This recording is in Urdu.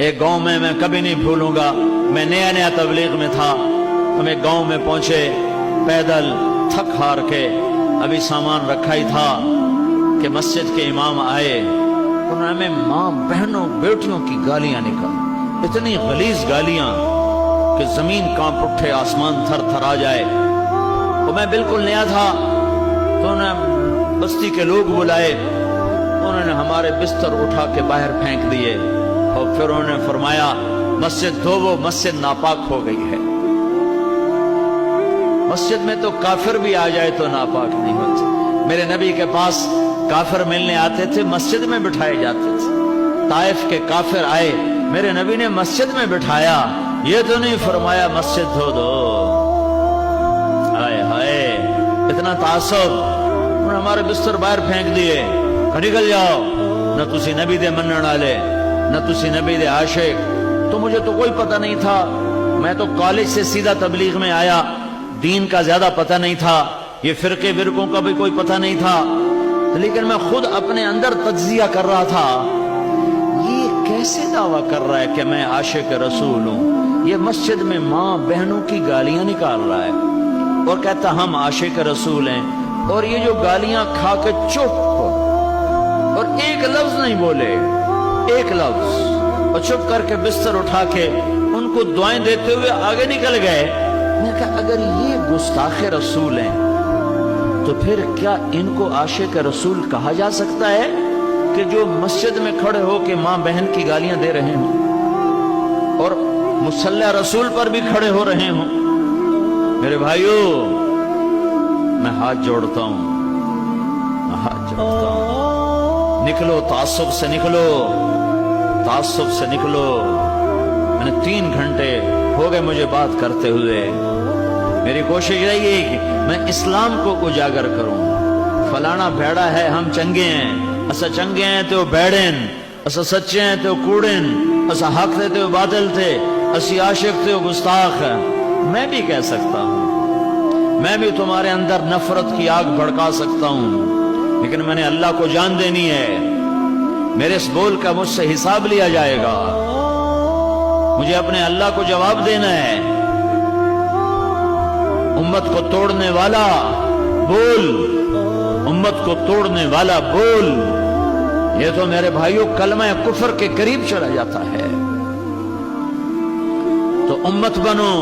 ایک گاؤں میں میں کبھی نہیں بھولوں گا، میں نیا نیا تبلیغ میں تھا، ہم ایک گاؤں میں پہنچے پیدل تھک ہار کے، ابھی سامان رکھا ہی تھا کہ مسجد کے امام آئے، انہوں نے ہمیں ماں بہنوں بیٹیوں کی گالیاں نکال، اتنی غلیظ گالیاں کہ زمین کانپ اٹھے، آسمان تھر تھر آ جائے۔ تو میں بالکل نیا تھا، تو انہوں نے بستی کے لوگ بلائے، انہوں نے ہمارے بستر اٹھا کے باہر پھینک دیے، اور پھر انہوں نے فرمایا مسجد دھوو، مسجد ناپاک ہو گئی ہے۔ مسجد میں تو کافر بھی آ جائے تو ناپاک نہیں ہوتے۔ میرے نبی کے پاس کافر ملنے آتے تھے، مسجد میں بٹھائے جاتے تھے۔ طائف کے کافر آئے، میرے نبی نے مسجد میں بٹھایا، یہ تو نہیں فرمایا مسجد دھو دو۔ ہائے ہائے، اتنا تعصب، انہوں نے ہمارے بستر باہر پھینک دیے، نکل جاؤ، نہ تسی نبی دے منن والے، نہ تسی نبی دے عاشق۔ تو مجھے تو کوئی پتہ نہیں تھا، میں تو کالج سے سیدھا تبلیغ میں آیا، دین کا زیادہ پتہ نہیں تھا، یہ فرقے برقوں کا بھی کوئی پتہ نہیں تھا، لیکن میں خود اپنے اندر تجزیہ کر رہا تھا، یہ کیسے دعویٰ کر رہا ہے کہ میں عاشق رسول ہوں؟ یہ مسجد میں ماں بہنوں کی گالیاں نکال رہا ہے اور کہتا ہم عاشق رسول ہیں، اور یہ جو گالیاں کھا کے چپ، اور ایک لفظ نہیں بولے، ایک لفظ، اور چپ کر کے بستر اٹھا کے ان کو دعائیں دیتے ہوئے آگے نکل گئے۔ میں کہا اگر یہ گستاخ رسول ہیں تو پھر کیا ان کو عاشق رسول کہا جا سکتا ہے کہ جو مسجد میں کھڑے ہو کے ماں بہن کی گالیاں دے رہے ہوں اور مصلی رسول پر بھی کھڑے ہو رہے ہوں؟ میرے بھائیوں، میں ہاتھ جوڑتا ہوں، میں ہاتھ جوڑتا ہوں، نکلو تعصب سے، نکلو تعصب سے نکلو۔ میں نے 3 گھنٹے ہو گئے مجھے بات کرتے ہوئے، میری کوشش رہی ہے کہ میں اسلام کو اجاگر کروں۔ فلانا بھیڑا ہے، ہم چنگے ہیں، اسا چنگے ہیں تو بیڑن، اسا سچے ہیں تو کوڑن، اسا حق تھے تو باطل تھے، اسی عاشق تھے تو گستاخ ہے۔ میں بھی کہہ سکتا ہوں، میں بھی تمہارے اندر نفرت کی آگ بھڑکا سکتا ہوں، لیکن میں نے اللہ کو جان دینی ہے، میرے اس بول کا مجھ سے حساب لیا جائے گا، مجھے اپنے اللہ کو جواب دینا ہے۔ امت کو توڑنے والا بول، امت کو توڑنے والا بول، یہ تو میرے بھائیوں کلمہ کفر کے قریب چلا جاتا ہے۔ تو امت بنو،